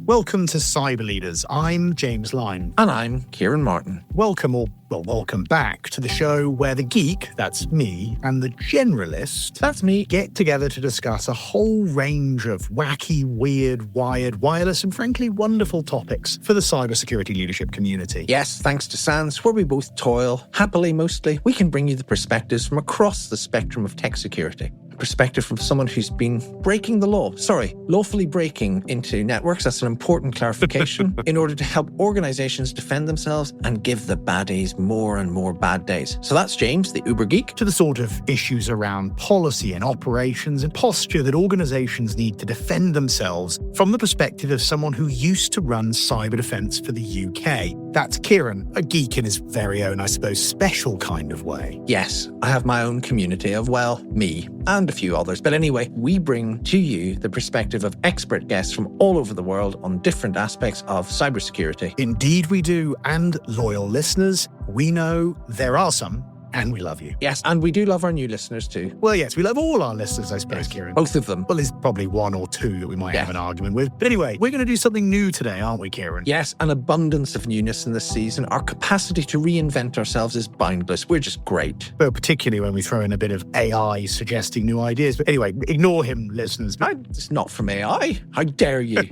Welcome to Cyber Leaders. I'm James Lyne. And I'm Ciaran Martin. Welcome back to the show where the geek, that's me, and the generalist, that's me, get together to discuss a whole range of wacky, weird, wired, wireless, and frankly wonderful topics for the cybersecurity leadership community. Yes, thanks to SANS, where we both toil, happily mostly, we can bring you the perspectives from across the spectrum of tech security. A perspective from someone who's been lawfully breaking into networks. That's an important clarification in order to help organizations defend themselves and give the baddies more and more bad days. So that's James, the Uber geek. To the sort of issues around policy and operations and posture that organizations need to defend themselves from the perspective of someone who used to run cyber defense for the UK. That's Ciaran, a geek in his very own, I suppose, special kind of way. Yes, I have my own community of, well, me and a few others. But anyway, we bring to you the perspective of expert guests from all over the world on different aspects of cybersecurity. Indeed we do. And loyal listeners, we know there are some, and we love you. Yes, and we do love our new listeners too. Well, yes, we love all our listeners, I suppose, yes, Ciaran. Both of them. Well, there's probably one or two that we might have an argument with. But anyway, we're going to do something new today, aren't we, Ciaran? Yes, an abundance of newness in this season. Our capacity to reinvent ourselves is boundless. We're just great. Well, particularly when we throw in a bit of AI suggesting new ideas. But anyway, ignore him, listeners. It's not from AI. How dare you?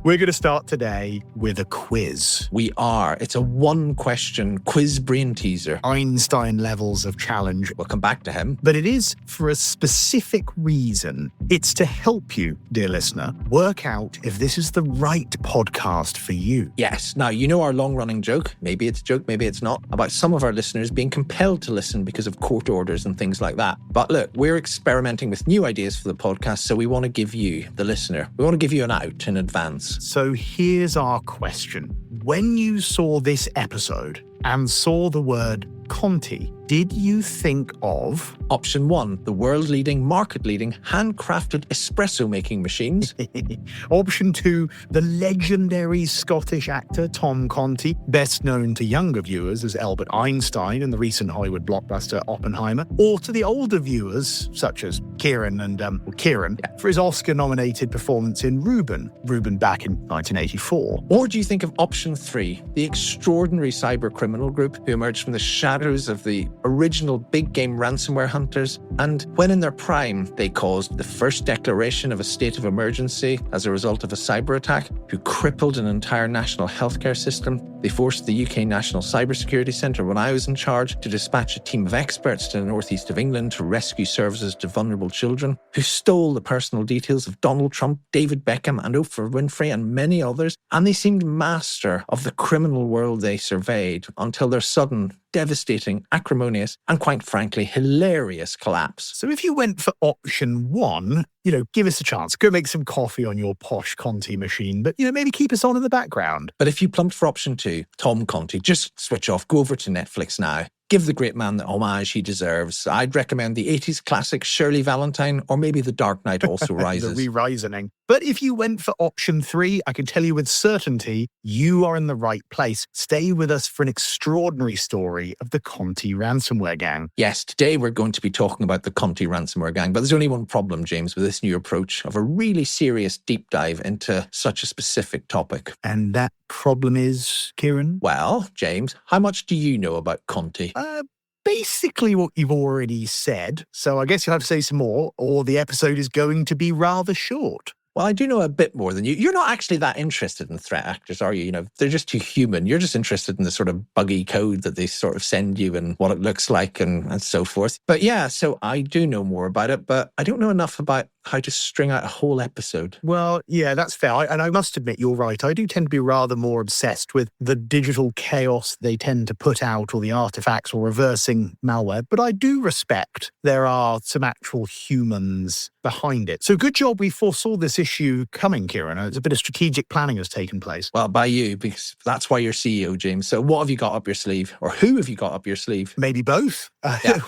We're going to start today with a quiz. We are. It's a one-question quiz brain teaser. Einstein levels of challenge. We'll come back to him. But it is for a specific reason. It's to help you, dear listener, work out if this is the right podcast for you. Yes. Now, you know our long-running joke, maybe it's a joke, maybe it's not, about some of our listeners being compelled to listen because of court orders and things like that. But look, we're experimenting with new ideas for the podcast, so we want to give you, the listener, we want to give you an out in advance. So here's our question. When you saw this episode and saw the word Conti, did you think of... Option 1, the world-leading, market-leading, handcrafted espresso-making machines. Option 2, the legendary Scottish actor Tom Conti, best known to younger viewers as Albert Einstein in the recent Hollywood blockbuster Oppenheimer, or to the older viewers, such as Ciaran, for his Oscar-nominated performance in Reuben back in 1984. Or do you think of option 3, the extraordinary cyber criminal group who emerged from the shadows of the original big game ransomware hunters, and when in their prime they caused the first declaration of a state of emergency as a result of a cyber attack, who crippled an entire national healthcare system. They forced the UK National Cybersecurity Centre, when I was in charge, to dispatch a team of experts to the northeast of England to rescue services to vulnerable children, who stole the personal details of Donald Trump, David Beckham and Oprah Winfrey and many others, and they seemed master of the criminal world they surveyed until their sudden, devastating, acrimonious, and quite frankly, hilarious collapse. So if you went for option 1, give us a chance. Go make some coffee on your posh Conti machine, but, maybe keep us on in the background. But if you plumped for option 2, Tom Conti, just switch off, go over to Netflix now. Give the great man the homage he deserves. I'd recommend the 80s classic Shirley Valentine, or maybe The Dark Knight Also Rises. The re-risening. But if you went for option 3, I can tell you with certainty, you are in the right place. Stay with us for an extraordinary story of the Conti ransomware gang. Yes, today we're going to be talking about the Conti ransomware gang, but there's only one problem, James, with this new approach of a really serious deep dive into such a specific topic. And that problem is, Ciaran? Well, James, how much do you know about Conti? Basically what you've already said, so I guess you'll have to say some more, or the episode is going to be rather short. Well, I do know a bit more than you. You're not actually that interested in threat actors, are you? They're just too human. You're just interested in the sort of buggy code that they sort of send you and what it looks like and so forth. But yeah, so I do know more about it, but I don't know enough about how to string out a whole episode. Well, yeah, that's fair. And I must admit, you're right. I do tend to be rather more obsessed with the digital chaos they tend to put out, or the artifacts or reversing malware. But I do respect there are some actual humans behind it. So good job we foresaw this issue coming, Ciaran. It's a bit of strategic planning has taken place. Well, by you, because that's why you're CEO, James. So what have you got up your sleeve? Or who have you got up your sleeve? Maybe both.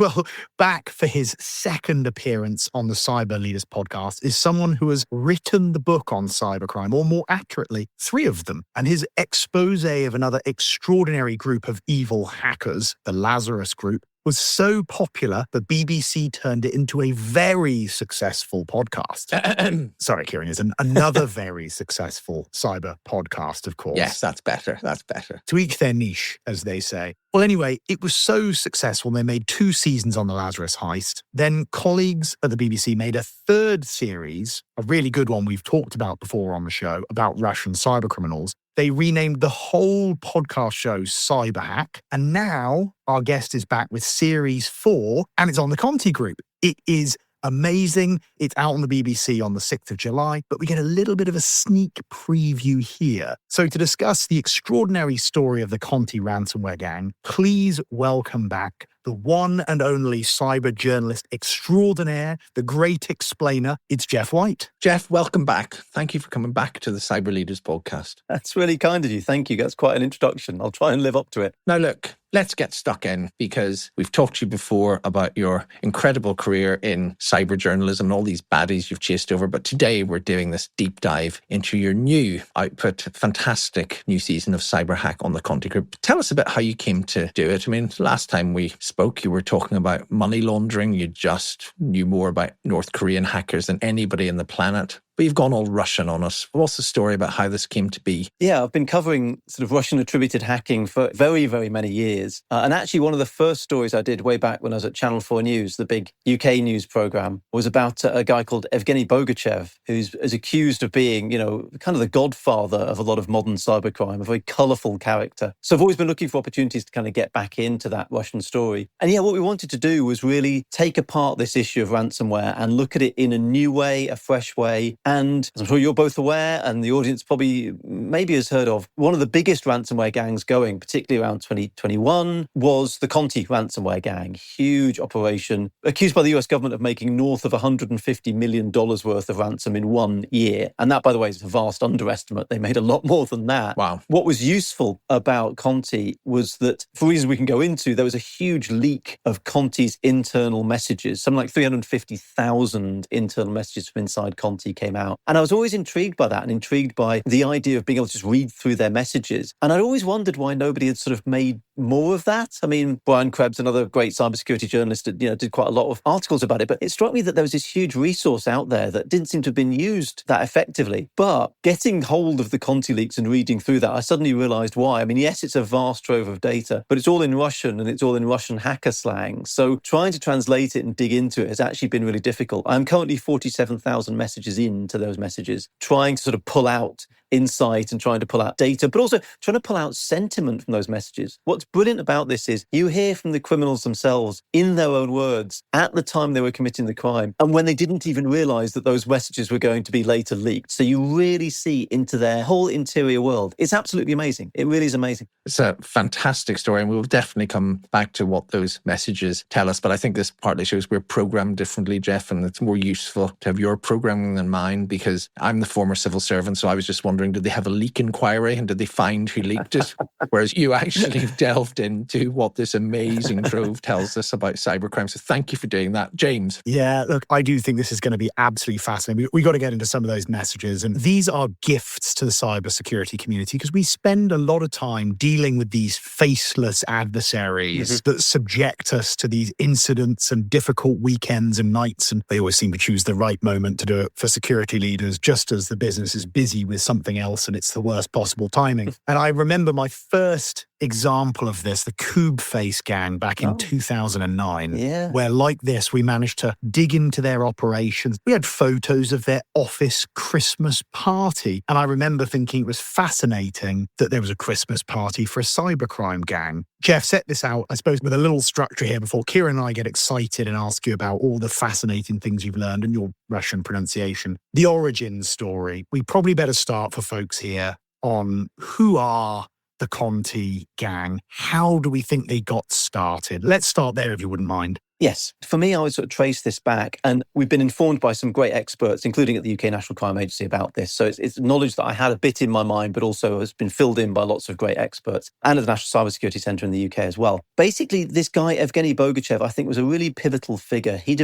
Well, back for his second appearance on the Cyber Leaders podcast is someone who has written the book on cybercrime, or more accurately, 3 of them. And his expose of another extraordinary group of evil hackers, the Lazarus Group, was so popular, the BBC turned it into a very successful podcast. Sorry, Ciaran, is another very successful cyber podcast, of course. Yes, that's better. That's better. To each their niche, as they say. Well, anyway, it was so successful, they made 2 seasons on the Lazarus heist. Then colleagues at the BBC made a 3rd series, a really good one we've talked about before on the show, about Russian cybercriminals. They renamed the whole podcast show Cyberhack. And now our guest is back with series 4, and it's on the Conti group. It is amazing. It's out on the BBC on the 6th of July, but we get a little bit of a sneak preview here. So to discuss the extraordinary story of the Conti ransomware gang, please welcome back the one and only cyber journalist extraordinaire, the great explainer. It's Geoff White. Geoff, welcome back. Thank you for coming back to the Cyber Leaders podcast. That's really kind of you. Thank you. That's quite an introduction. I'll try and live up to it. Now, look, let's get stuck in, because we've talked to you before about your incredible career in cyber journalism and all these baddies you've chased over. But today we're doing this deep dive into your new output, fantastic new season of Cyberhack on the Conti Group. Tell us a bit how you came to do it. I mean, last time we spoke, you were talking about money laundering. You just knew more about North Korean hackers than anybody on the planet. But you've gone all Russian on us. What's the story about how this came to be? Yeah, I've been covering sort of Russian attributed hacking for very, very many years. And actually, one of the first stories I did way back when I was at Channel 4 News, the big UK news program, was about a guy called Evgeny Bogachev, who's accused of being, kind of the godfather of a lot of modern cybercrime, a very colourful character. So I've always been looking for opportunities to kind of get back into that Russian story. And yeah, what we wanted to do was really take apart this issue of ransomware and look at it in a new way, a fresh way. And as I'm sure you're both aware, and the audience probably maybe has heard of, one of the biggest ransomware gangs going, particularly around 2021, was the Conti ransomware gang. Huge operation, accused by the US government of making north of $150 million worth of ransom in 1 year. And that, by the way, is a vast underestimate. They made a lot more than that. Wow. What was useful about Conti was that, for reasons we can go into, there was a huge leak of Conti's internal messages. Something like 350,000 internal messages from inside Conti came out. And I was always intrigued by that, and intrigued by the idea of being able to just read through their messages. And I'd always wondered why nobody had sort of made more of that. I mean, Brian Krebs, another great cybersecurity journalist, did quite a lot of articles about it. But it struck me that there was this huge resource out there that didn't seem to have been used that effectively. But getting hold of the Conti leaks and reading through that, I suddenly realized why. I mean, yes, it's a vast trove of data, but it's all in Russian, and it's all in Russian hacker slang. So trying to translate it and dig into it has actually been really difficult. I'm currently 47,000 messages into those messages, trying to sort of pull out insight and trying to pull out data, but also trying to pull out sentiment from those messages. What's brilliant about this is you hear from the criminals themselves in their own words at the time they were committing the crime, and when they didn't even realize that those messages were going to be later leaked. So you really see into their whole interior world. It's absolutely amazing. It really is amazing. It's a fantastic story, and we'll definitely come back to what those messages tell us. But I think this partly shows we're programmed differently, Geoff, and it's more useful to have your programming than mine, because I'm the former civil servant. So I was just wondering, did they have a leak inquiry and did they find who leaked it? Whereas you actually delved into what this amazing trove tells us about cybercrime. So thank you for doing that. James. Yeah, look, I do think this is going to be absolutely fascinating. We got to get into some of those messages. And these are gifts to the cybersecurity community, because we spend a lot of time dealing with these faceless adversaries that subject us to these incidents and difficult weekends and nights. And they always seem to choose the right moment to do it for security leaders, just as the business is busy with something else and it's the worst possible timing. And I remember my first example of this, the Coob Face gang back in 2009, where like this, we managed to dig into their operations. We had photos of their office Christmas party. And I remember thinking it was fascinating that there was a Christmas party for a cybercrime gang. Geoff, set this out, I suppose, with a little structure here before Ciaran and I get excited and ask you about all the fascinating things you've learned and your Russian pronunciation. The origin story. We probably better start for folks here on who are the Conti gang. How do we think they got started? Let's start there, if you wouldn't mind. Yes. For me, I would sort of trace this back, and we've been informed by some great experts, including at the UK National Crime Agency, about this. So it's knowledge that I had a bit in my mind, but also has been filled in by lots of great experts, and at the National Cybersecurity Centre in the UK as well. Basically, this guy, Evgeny Bogachev, I think was a really pivotal figure. He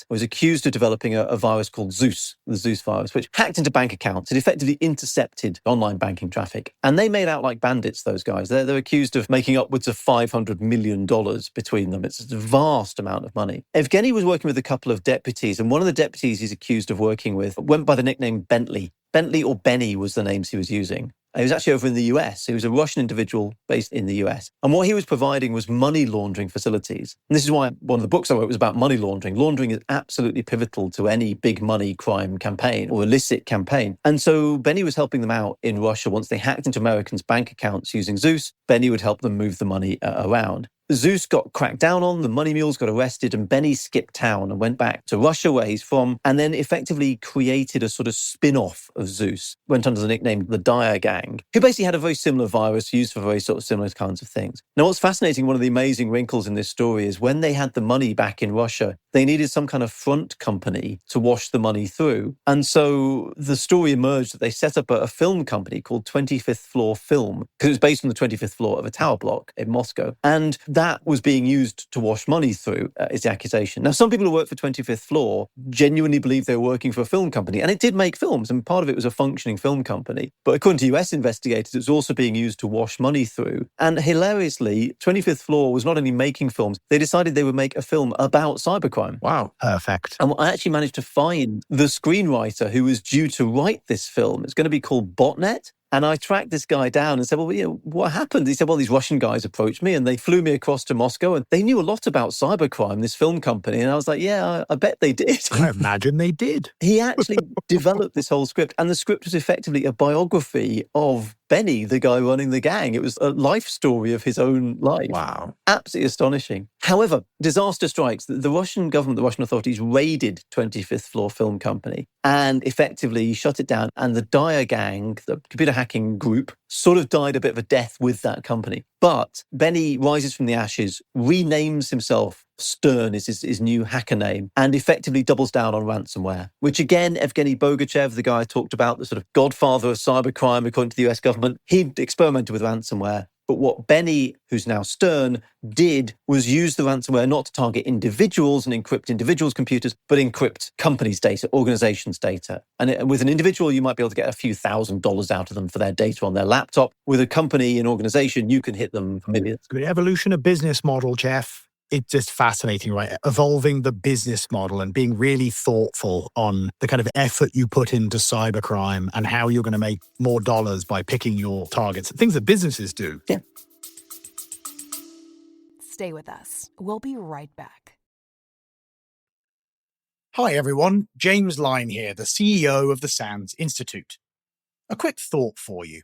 was accused of developing a virus called Zeus, the Zeus virus, which hacked into bank accounts. It effectively intercepted online banking traffic. And they made out like bandits, those guys. They're accused of making upwards of $500 million between them. It's a vast amount of money. Evgeny was working with a couple of deputies, and one of the deputies he's accused of working with went by the nickname Bentley. Bentley or Benny was the names he was using. He was actually over in the US. He was a Russian individual based in the US. And what he was providing was money laundering facilities. And this is why one of the books I wrote was about money laundering. Laundering is absolutely pivotal to any big money crime campaign or illicit campaign. And so Benny was helping them out in Russia. Once they hacked into Americans' bank accounts using Zeus, Benny would help them move the money around. Zeus got cracked down on, the money mules got arrested, and Benny skipped town and went back to Russia, where he's from, and then effectively created a sort of spin-off of Zeus. Went under the nickname the Dyer Gang, who basically had a very similar virus used for very sort of similar kinds of things. Now, what's fascinating, one of the amazing wrinkles in this story is when they had the money back in Russia, they needed some kind of front company to wash the money through. And so the story emerged that they set up a film company called 25th Floor Film, because it was based on the 25th floor of a tower block in Moscow. And that was being used to wash money through, is the accusation. Now, some people who work for 25th Floor genuinely believe they were working for a film company, and it did make films, and part of it was a functioning film company. But according to US investigators, it was also being used to wash money through. And hilariously, 25th Floor was not only making films, they decided they would make a film about cybercrime. Wow. Perfect. And I actually managed to find the screenwriter who was due to write this film. It's going to be called Botnet. And I tracked this guy down and said, well, what happened? He said, well, these Russian guys approached me and they flew me across to Moscow and they knew a lot about cybercrime, this film company. And I was like, yeah, I bet they did. I imagine they did. He actually developed this whole script, and the script was effectively a biography of Benny, the guy running the gang. It was a life story of his own life. Wow. Absolutely astonishing. However, disaster strikes. The Russian government, the Russian authorities raided 25th Floor Film Company and effectively shut it down. And the Dyer Gang, the computer hacking group, sort of died a bit of a death with that company. But Benny rises from the ashes, renames himself Stern is his new hacker name, and effectively doubles down on ransomware, which again, Evgeny Bogachev, the guy I talked about, the sort of godfather of cybercrime according to the US government, he experimented with ransomware. But what Benny, who's now Stern, did was use the ransomware not to target individuals and encrypt individuals' computers, but encrypt companies' data, organizations' data. And with an individual, you might be able to get a few $1,000s out of them for their data on their laptop. With a company, an organization, you can hit them for millions. Good evolution of business model, Geoff. It's just fascinating, right? Evolving the business model and being really thoughtful on the kind of effort you put into cybercrime and how you're going to make more dollars by picking your targets. Things that businesses do. Yeah. Stay with us. We'll be right back. Hi, everyone. James Line here, the CEO of the SANS Institute. A quick thought for you.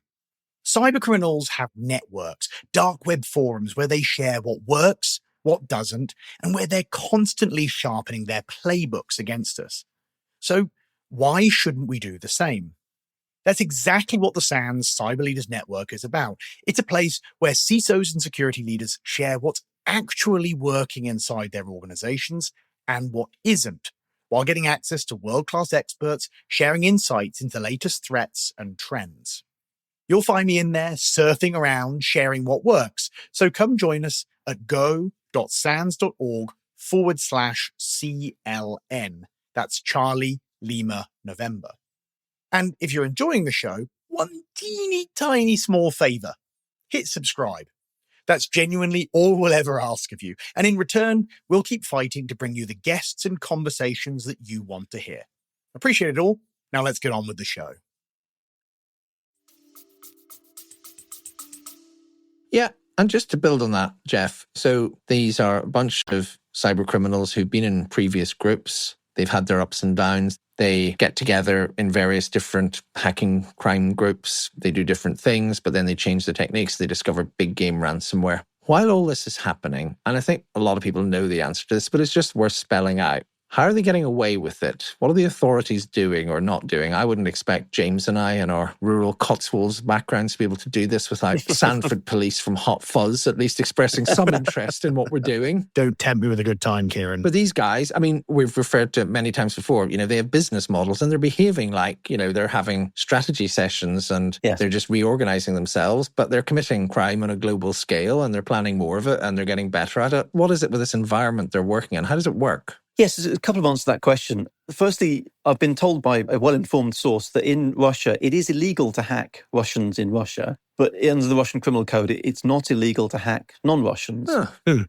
Cybercriminals have networks, dark web forums where they share what works, what doesn't, and where they're constantly sharpening their playbooks against us. So why shouldn't we do the same? That's exactly what the SANS Cyber Leaders Network is about. It's a place where CISOs and security leaders share what's actually working inside their organizations and what isn't, while getting access to world-class experts sharing insights into the latest threats and trends. You'll find me in there surfing around, sharing what works. So come join us at go.sans.org/CLN. That's Charlie Lima November. And if you're enjoying the show, one teeny tiny small favor, hit subscribe. That's genuinely all we'll ever ask of you. And in return, we'll keep fighting to bring you the guests and conversations that you want to hear. Appreciate it all. Now let's get on with the show. Yeah. And just to build on that, Geoff, so these are a bunch of cyber criminals who've been in previous groups. They've had their ups and downs. They get together in various different hacking crime groups. They do different things, but then they change the techniques. They discover big game ransomware. While all this is happening, and I think a lot of people know the answer to this, but it's just worth spelling out. How are they getting away with it? What are the authorities doing or not doing? I wouldn't expect James and I in our rural Cotswolds backgrounds to be able to do this without Sanford police from Hot Fuzz at least expressing some interest in what we're doing. Don't tempt me with a good time, Ciaran. But these guys, I mean, we've referred to it many times before, they have business models and they're behaving like, they're having strategy sessions and they're just reorganizing themselves, but they're committing crime on a global scale and they're planning more of it and they're getting better at it. What is it with this environment they're working in? How does it work? Yes, there's a couple of answers to that question. Firstly, I've been told by a well-informed source that in Russia, it is illegal to hack Russians in Russia, but under the Russian criminal code, it's not illegal to hack non-Russians.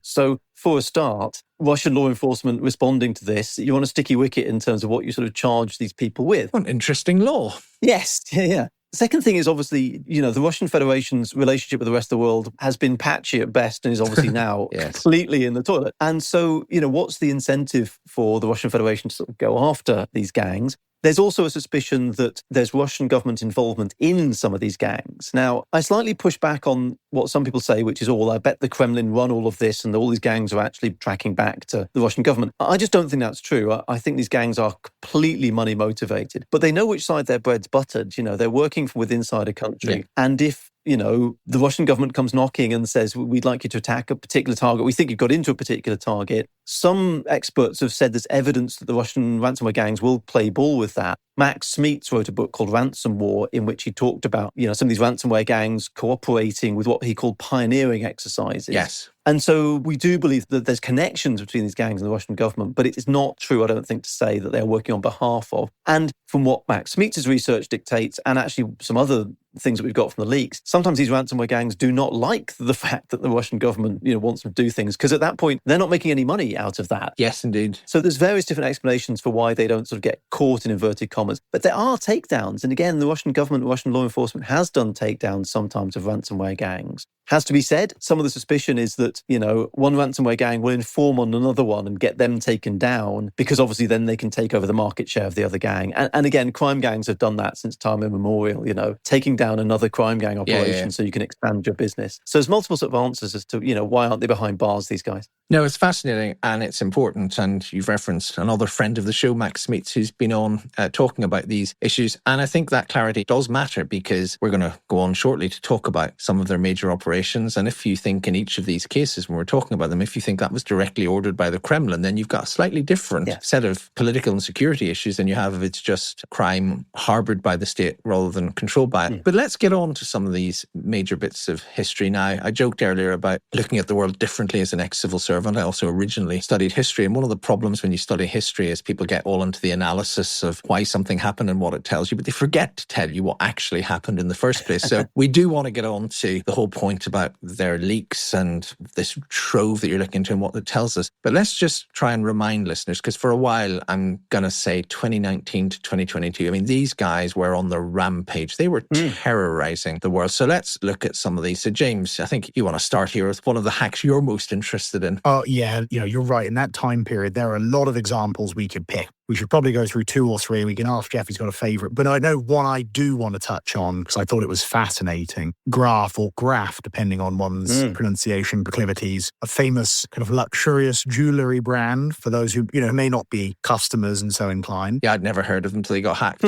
So for a start, Russian law enforcement responding to this, you're on a sticky wicket in terms of what you sort of charge these people with. What an interesting law. Yes, yeah. The second thing is obviously, the Russian Federation's relationship with the rest of the world has been patchy at best and is obviously now completely in the toilet. And so, what's the incentive for the Russian Federation to sort of go after these gangs? There's also a suspicion that there's Russian government involvement in some of these gangs. Now, I slightly push back on what some people say, which is, I bet the Kremlin run all of this and all these gangs are actually tracking back to the Russian government. I just don't think that's true. I think these gangs are completely money motivated, but they know which side their bread's buttered. They're working from within inside a country. Yeah. And if the Russian government comes knocking and says, we'd like you to attack a particular target, we think you've got into a particular target. Some experts have said there's evidence that the Russian ransomware gangs will play ball with that. Max Smeets wrote a book called Ransom War, in which he talked about, some of these ransomware gangs cooperating with what he called pioneering exercises. Yes. And so we do believe that there's connections between these gangs and the Russian government, but it is not true, I don't think, to say that they're working on behalf of. And from what Max Smeets' research dictates, and actually some other things that we've got from the leaks, sometimes these ransomware gangs do not like the fact that the Russian government, wants them to do things, because at that point, they're not making any money out of that. Yes, indeed. So there's various different explanations for why they don't sort of get caught in inverted commas. But there are takedowns. And again, the Russian government, Russian law enforcement has done takedowns sometimes of ransomware gangs. Has to be said, some of the suspicion is that, one ransomware gang will inform on another one and get them taken down, because obviously then they can take over the market share of the other gang. And again, crime gangs have done that since time immemorial, taking down another crime gang operation so you can expand your business. So there's multiple sort of answers as to, why aren't they behind bars, these guys? No, it's fascinating and it's important. And you've referenced another friend of the show, Max Smeets, who's been on talking about these issues. And I think that clarity does matter, because we're going to go on shortly to talk about some of their major operations. And if you think in each of these cases, when we're talking about them, if you think that was directly ordered by the Kremlin, then you've got a slightly different set of political and security issues than you have if it's just crime harbored by the state rather than controlled by it. But let's get on to some of these major bits of history now. I joked earlier about looking at the world differently as an ex-civil servant. I also originally studied history. And one of the problems when you study history is people get all into the analysis of why something happened and what it tells you, but they forget to tell you what actually happened in the first place. So we do want to get on to the whole point about their leaks and this trove that you're looking into and what it tells us. But let's just try and remind listeners, because for a while, I'm going to say 2019 to 2022, I mean, these guys were on the rampage. They were terrorizing the world. So let's look at some of these. So James, I think you want to start here with one of the hacks you're most interested in. Oh, yeah. You're right. In that time period, there are a lot of examples we could pick. We should probably go through two or three and we can ask Geoff if he's got a favourite. But I know one I do want to touch on because I thought it was fascinating. Graph or Graph, depending on one's pronunciation proclivities. A famous kind of luxurious jewellery brand for those who, may not be customers and so inclined. Yeah, I'd never heard of them until they got hacked.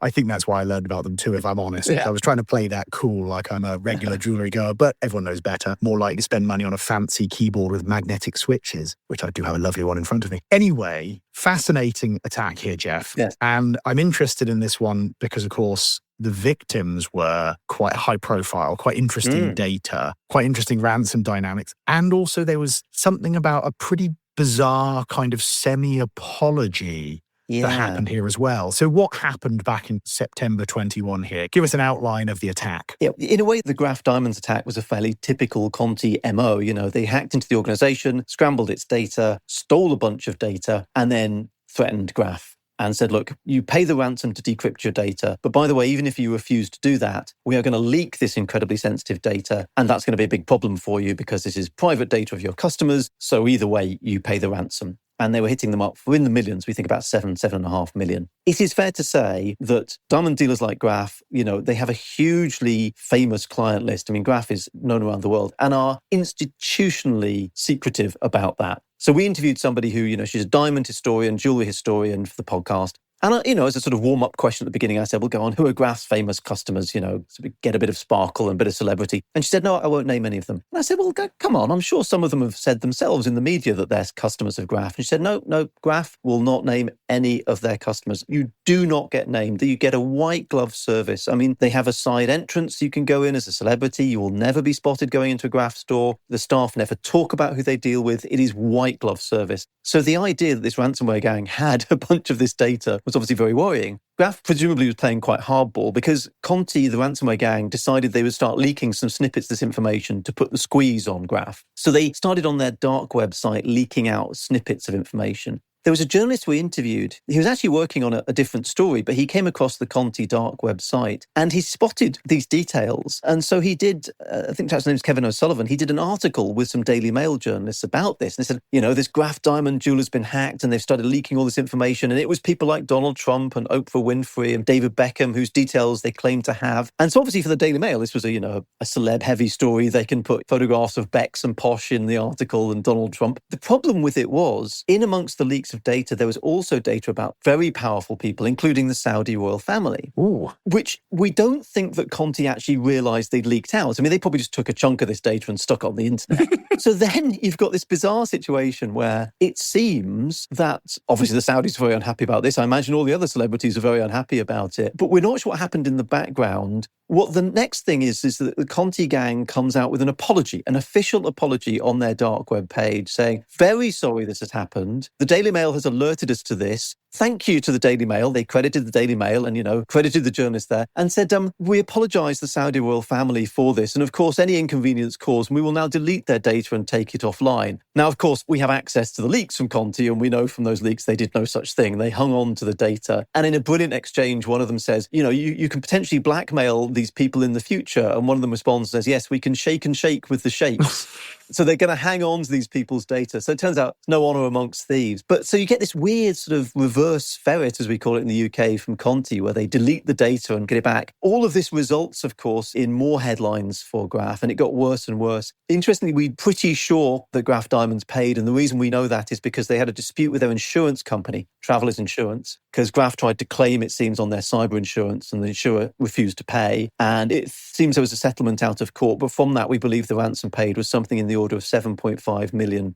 I think that's why I learned about them too, if I'm honest. Yeah. I was trying to play that cool, like I'm a regular jewellery goer, but everyone knows better. More likely to spend money on a fancy keyboard with magnetic switches, which I do have a lovely one in front of me. Anyway, fascinating attack here, Geoff. Yes. And I'm interested in this one because, of course, the victims were quite high profile, quite interesting data, quite interesting ransom dynamics. And also there was something about a pretty bizarre kind of semi-apology that happened here as well. So what happened back in September 21 here? Give us an outline of the attack. Yeah, in a way, the Graph Diamonds attack was a fairly typical Conti MO. They hacked into the organization, scrambled its data, stole a bunch of data, and then threatened Graph and said, look, you pay the ransom to decrypt your data. But by the way, even if you refuse to do that, we are going to leak this incredibly sensitive data. And that's going to be a big problem for you because this is private data of your customers. So either way, you pay the ransom. and they were hitting them up for in the millions. We think about 7.5 million. It is fair to say that diamond dealers like Graph, they have a hugely famous client list. I mean, Graph is known around the world and are institutionally secretive about that. So we interviewed somebody who, she's a diamond historian, jewelry historian for the podcast. And, as a sort of warm-up question at the beginning, I said, well, go on, who are Graph's famous customers, so we get a bit of sparkle and a bit of celebrity? And she said, no, I won't name any of them. And I said, well, come on, I'm sure some of them have said themselves in the media that they're customers of Graph. And she said, no, Graph will not name any of their customers. You do not get named. You get a white glove service. I mean, they have a side entrance you can go in as a celebrity. You will never be spotted going into a Graph store. The staff never talk about who they deal with. It is white glove service. So the idea that this ransomware gang had a bunch of this data was obviously very worrying. Graph presumably was playing quite hardball because Conti, the ransomware gang, decided they would start leaking some snippets of this information to put the squeeze on Graph. So they started on their dark website leaking out snippets of information. There was a journalist we interviewed. He was actually working on a different story, but he came across the Conti dark website and he spotted these details. And so he did, I think his name is Kevin O'Sullivan, he did an article with some Daily Mail journalists about this. And they said, this Graph diamond jeweler's been hacked and they've started leaking all this information. And it was people like Donald Trump and Oprah Winfrey and David Beckham whose details they claim to have. And so obviously for the Daily Mail, this was a celeb-heavy story. They can put photographs of Becks and Posh in the article and Donald Trump. The problem with it was, in amongst the leaks of data, there was also data about very powerful people, including the Saudi royal family, which we don't think that Conti actually realized they'd leaked out. I mean, they probably just took a chunk of this data and stuck it on the internet. So then you've got this bizarre situation where it seems that obviously the Saudis are very unhappy about this. I imagine all the other celebrities are very unhappy about it, but we're not sure what happened in the background. What the next thing is that the Conti gang comes out with an apology, an official apology on their dark web page saying, very sorry this has happened. The Daily Mail has alerted us to this. Thank you to the Daily Mail. They credited the Daily Mail and, credited the journalist there and said, we apologise the Saudi royal family for this. And of course, any inconvenience caused, and we will now delete their data and take it offline. Now, of course, we have access to the leaks from Conti and we know from those leaks they did no such thing. They hung on to the data. And in a brilliant exchange, one of them says, you can potentially blackmail these people in the future. And one of them responds and says, yes, we can shake and shake with the sheikhs. So they're going to hang on to these people's data. So it turns out no honour amongst thieves. But so you get this weird sort of reverse ferret, as we call it in the UK, from Conti, where they delete the data and get it back. All of this results, of course, in more headlines for Graph, and it got worse and worse. Interestingly, we're pretty sure that Graph Diamonds paid, and the reason we know that is because they had a dispute with their insurance company, Travelers Insurance, because Graph tried to claim, it seems, on their cyber insurance, and the insurer refused to pay. And it seems there was a settlement out of court, but from that, we believe the ransom paid was something in the order of $7.5 million.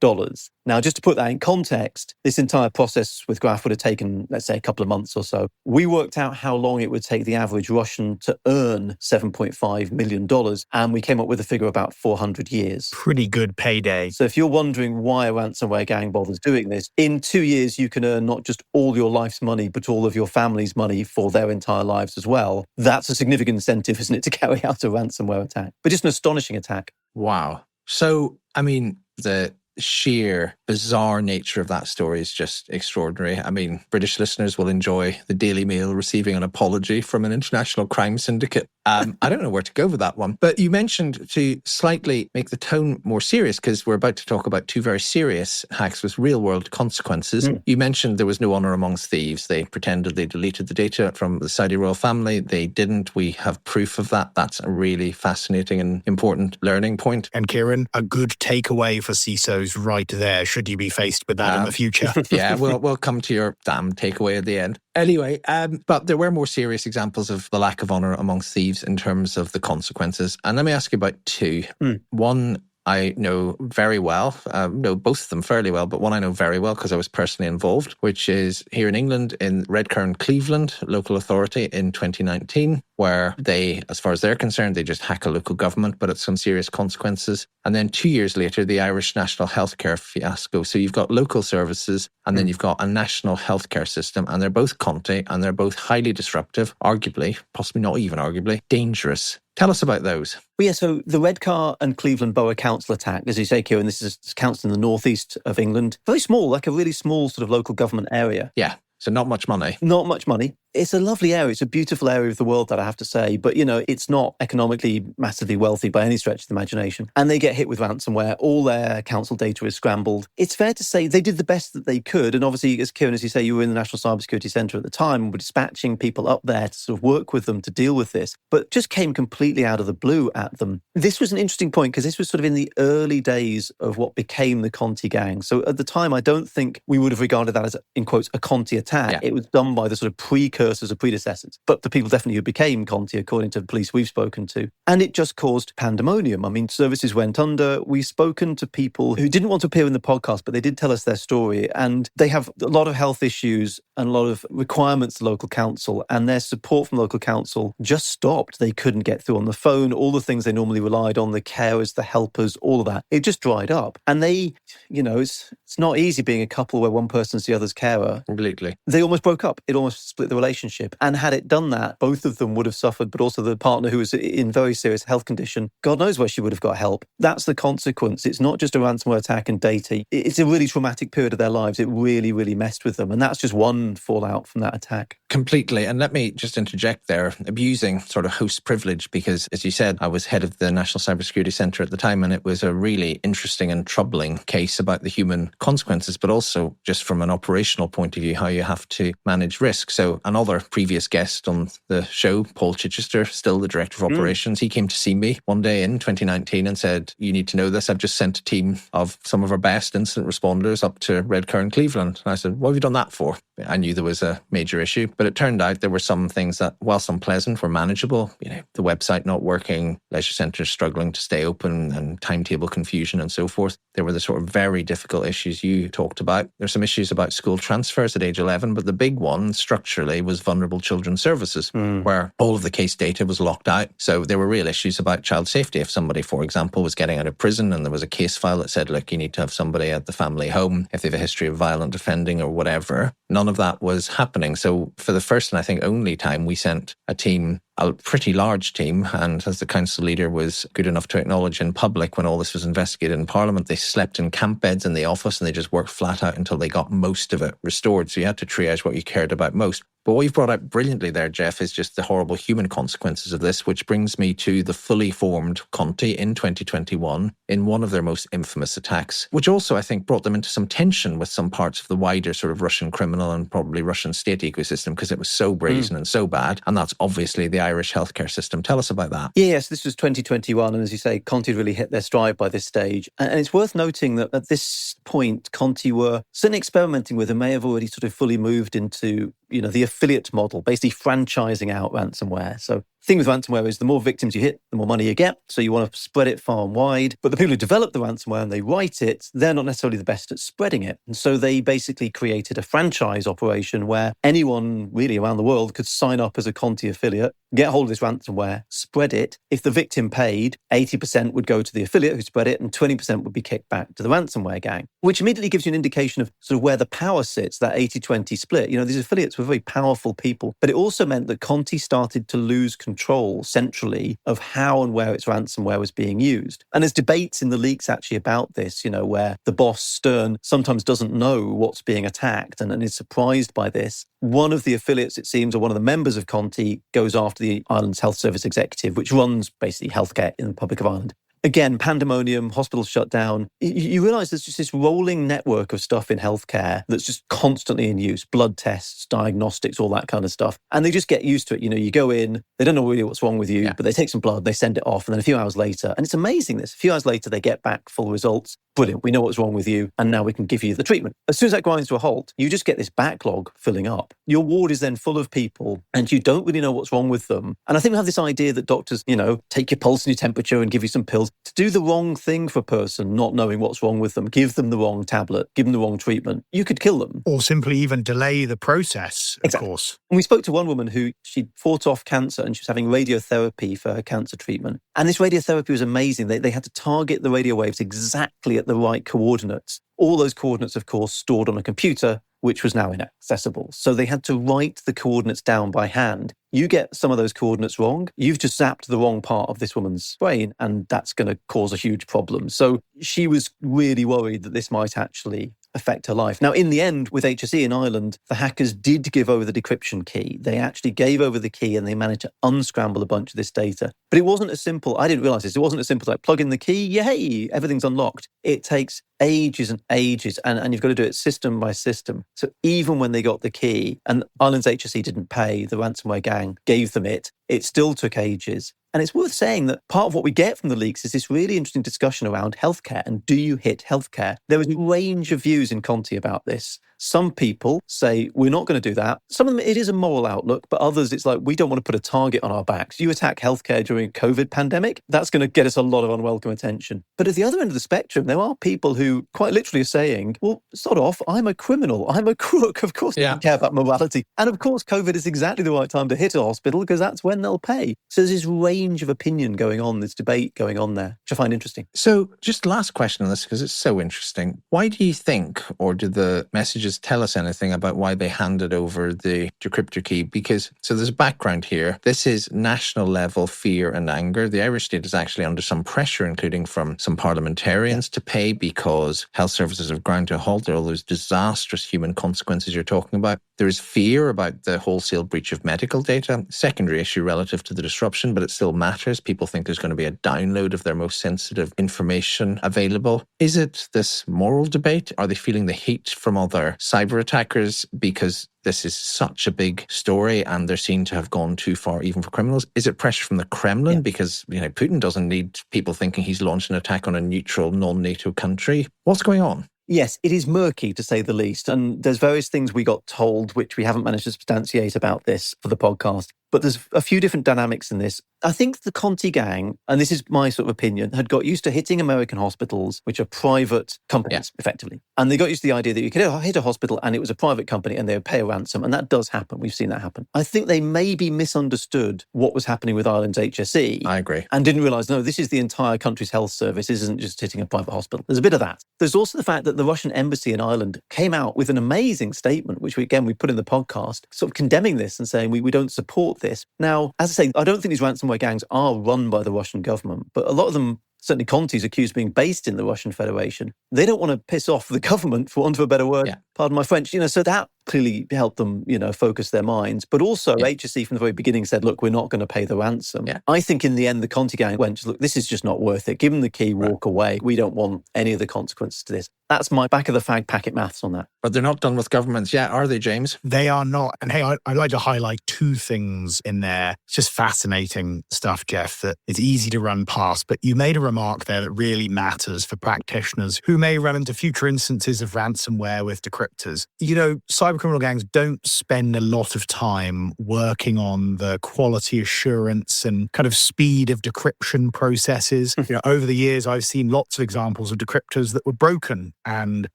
Now, just to put that in context, this entire process with Graph would have taken, let's say, a couple of months or so. We worked out how long it would take the average Russian to earn $7.5 million, and we came up with a figure about 400 years. Pretty good payday. So if you're wondering why a ransomware gang bothers doing this, in 2 years, you can earn not just all your life's money, but all of your family's money for their entire lives as well. That's a significant incentive, isn't it, to carry out a ransomware attack? But just an astonishing attack. Wow. So, I mean, the sheer bizarre nature of that story is just extraordinary. I mean, British listeners will enjoy the Daily Mail receiving an apology from an international crime syndicate. I don't know where to go with that one. But you mentioned to slightly make the tone more serious, because we're about to talk about two very serious hacks with real-world consequences. You mentioned there was no honour amongst thieves. They pretended they deleted the data from the Saudi royal family. They didn't. We have proof of that. That's a really fascinating and important learning point. And Ciaran, a good takeaway for CISOs right there, should you be faced with that in the future. Yeah, we'll come to your damn takeaway at the end. Anyway, but there were more serious examples of the lack of honour amongst thieves in terms of the consequences. And let me ask you about two. One I know very well, know both of them fairly well, but one I know very well because I was personally involved, which is here in England in Redcar, Cleveland, local authority in 2019, where they, as far as they're concerned, they just hack a local government, but it's some serious consequences. And then 2 years later, the Irish national healthcare fiasco. So you've got local services and then you've got a national healthcare system, and they're both Conti and they're both highly disruptive, arguably, possibly not even arguably, dangerous. Tell us about those. Well, yeah, so the Redcar and Cleveland Borough Council attack, as you say, Ciaran, this is a council in the northeast of England. Very small, like a really small sort of local government area. Yeah. So not much money. Not much money. It's a lovely area. It's a beautiful area of the world, that I have to say. But, it's not economically massively wealthy by any stretch of the imagination. And they get hit with ransomware. All their council data is scrambled. It's fair to say they did the best that they could. And obviously, as Ciaran, as you say, you were in the National Cybersecurity Centre at the time and were dispatching people up there to sort of work with them to deal with this, but just came completely out of the blue at them. This was an interesting point because this was sort of in the early days of what became the Conti gang. So at the time, I don't think we would have regarded that as, in quotes, a Conti attack. Yeah. It was done by the sort of precursors of predecessors, but the people definitely who became Conti, according to the police we've spoken to. And it just caused pandemonium. I mean, services went under. We've spoken to people who didn't want to appear in the podcast, but they did tell us their story. And they have a lot of health issues and a lot of requirements to local council, and their support from local council just stopped. They couldn't get through on the phone. All the things they normally relied on, the carers, the helpers, all of that, it just dried up. And they, it's not easy being a couple where one person's the other's carer. Completely. They almost broke up. It almost split the relationship. And had it done that, both of them would have suffered, but also the partner who was in very serious health condition, God knows where she would have got help. That's the consequence. It's not just a ransomware attack and data. It's a really traumatic period of their lives. It really, really messed with them. And that's just one fallout from that attack. Completely. And let me just interject there, abusing sort of host privilege, because as you said, I was head of the National Cybersecurity Centre at the time, and it was a really interesting and troubling case about the human consequences, but also just from an operational point of view, how you have to manage risk. So another previous guest on the show, Paul Chichester, still the Director of Operations, he came to see me one day in 2019 and said, you need to know this. I've just sent a team of some of our best incident responders up to Redcar and Cleveland. And I said, what have you done that for? I knew there was a major issue, but it turned out there were some things that, whilst unpleasant, were manageable. The website not working, leisure centres struggling to stay open, and timetable confusion and so forth. There were the sort of very difficult issues you talked about. There's some issues about school transfers at age 11, but the big one structurally was vulnerable children's services, where all of the case data was locked out. So there were real issues about child safety. If somebody, for example, was getting out of prison and there was a case file that said, look, you need to have somebody at the family home if they have a history of violent offending or whatever, none of that was happening. So for the first and I think only time, we sent a team, a pretty large team, and as the council leader was good enough to acknowledge in public when all this was investigated in Parliament, they slept in camp beds in the office and they just worked flat out until they got most of it restored. So you had to triage what you cared about most. But what you've brought out brilliantly there, Geoff, is just the horrible human consequences of this, which brings me to the fully formed Conti in 2021 in one of their most infamous attacks, which also, I think, brought them into some tension with some parts of the wider sort of Russian criminal and probably Russian state ecosystem, because it was so brazen and so bad. And that's obviously the Irish healthcare system. Tell us about that. Yes, this was 2021. And as you say, Conti really hit their stride by this stage. And it's worth noting that at this point, Conti were certainly experimenting with and may have already sort of fully moved into the affiliate model, basically franchising out ransomware. So the thing with ransomware is the more victims you hit, the more money you get. So you want to spread it far and wide. But the people who develop the ransomware and they write it, they're not necessarily the best at spreading it. And so they basically created a franchise operation where anyone really around the world could sign up as a Conti affiliate, get hold of this ransomware, spread it. If the victim paid, 80% would go to the affiliate who spread it and 20% would be kicked back to the ransomware gang, which immediately gives you an indication of sort of where the power sits, that 80-20 split. These affiliates were very powerful people, but it also meant that Conti started to lose control centrally of how and where its ransomware was being used. And there's debates in the leaks actually about this, where the boss, Stern, sometimes doesn't know what's being attacked and is surprised by this. One of the affiliates, it seems, or one of the members of Conti goes after the Ireland's Health Service Executive, which runs basically healthcare in the Republic of Ireland. Again, pandemonium, hospitals shut down. You realise there's just this rolling network of stuff in healthcare that's just constantly in use. Blood tests, diagnostics, all that kind of stuff. And they just get used to it. You go in, they don't know really what's wrong with you, but they take some blood, they send it off, and then a few hours later, and it's amazing this, a few hours later, they get back full results. Brilliant, we know what's wrong with you, and now we can give you the treatment. As soon as that grinds to a halt, you just get this backlog filling up. Your ward is then full of people, and you don't really know what's wrong with them. And I think we have this idea that doctors, take your pulse and your temperature and give you some pills. To do the wrong thing for a person, not knowing what's wrong with them, give them the wrong tablet, give them the wrong treatment, you could kill them. Or simply even delay the process, of course. And we spoke to one woman who she'd fought off cancer and she was having radiotherapy for her cancer treatment. And this radiotherapy was amazing. They had to target the radio waves exactly at the right coordinates. All those coordinates, of course, stored on a computer, which was now inaccessible. So they had to write the coordinates down by hand. You get some of those coordinates wrong, you've just zapped the wrong part of this woman's brain, and that's going to cause a huge problem. So she was really worried that this might actually affect her life. Now, in the end, with HSE in Ireland, the hackers did give over the decryption key. They actually gave over the key and they managed to unscramble a bunch of this data. But it wasn't as simple. I didn't realize this. It wasn't as simple as like plug in the key, yay, everything's unlocked. It takes ages and ages, and you've got to do it system by system. So even when they got the key, and Ireland's HSE didn't pay, the ransomware gang gave them it still took ages. And it's worth saying that part of what we get from the leaks is this really interesting discussion around healthcare and do you hit healthcare? There was a range of views in Conti about this. Some people say, we're not going to do that. Some of them, it is a moral outlook, but others, it's like, we don't want to put a target on our backs. You attack healthcare during a COVID pandemic, that's going to get us a lot of unwelcome attention. But at the other end of the spectrum, there are people who quite literally are saying, well, sod off, I'm a criminal, I'm a crook. Of course, I don't care about morality. And of course, COVID is exactly the right time to hit a hospital because that's when they'll pay. So there's this range of opinion going on, this debate going on there, which I find interesting. So just last question on this, because it's so interesting. Why do you think, or do the messages tell us anything about why they handed over the decryptor key? Because, so there's a background here. This is national level fear and anger. The Irish state is actually under some pressure, including from some parliamentarians, to pay because health services have ground to a halt. There are all those disastrous human consequences you're talking about. There is fear about the wholesale breach of medical data. Secondary issue relative to the disruption, but it still matters. People think there's going to be a download of their most sensitive information available. Is it this moral debate? Are they feeling the heat from other cyber attackers because this is such a big story and they're seen to have gone too far even for criminals? Is it pressure from the Kremlin because, Putin doesn't need people thinking he's launched an attack on a neutral, non-NATO country? What's going on? Yes, it is murky, to say the least. And there's various things we got told, which we haven't managed to substantiate about this for the podcast. But there's a few different dynamics in this. I think the Conti gang, and this is my sort of opinion, had got used to hitting American hospitals, which are private companies, effectively. And they got used to the idea that you could hit a hospital and it was a private company and they would pay a ransom. And that does happen. We've seen that happen. I think they maybe misunderstood what was happening with Ireland's HSE. I agree. And didn't realise, no, this is the entire country's health service. This isn't just hitting a private hospital. There's a bit of that. There's also the fact that the Russian embassy in Ireland came out with an amazing statement, which we put in the podcast, sort of condemning this and saying we don't support this. Now, as I say, I don't think these ransomware gangs are run by the Russian government, but a lot of them, certainly Conti's accused of being based in the Russian Federation. They don't want to piss off the government, for want of a better word. Pardon my French. So that clearly helped them, focus their minds. But also HSE from the very beginning said, look, we're not going to pay the ransom. I think in the end, the Conti gang went, look, this is just not worth it. Give them the key, walk away. We don't want any of the consequences to this. That's my back of the fag packet maths on that. But they're not done with governments yet, are they, James? They are not. And hey, I'd like to highlight two things in there. It's just fascinating stuff, Geoff, that it's easy to run past. But you made a remark there that really matters for practitioners who may run into future instances of ransomware with decryptors. Cybercriminal gangs don't spend a lot of time working on the quality assurance and kind of speed of decryption processes. Over the years, I've seen lots of examples of decryptors that were broken and,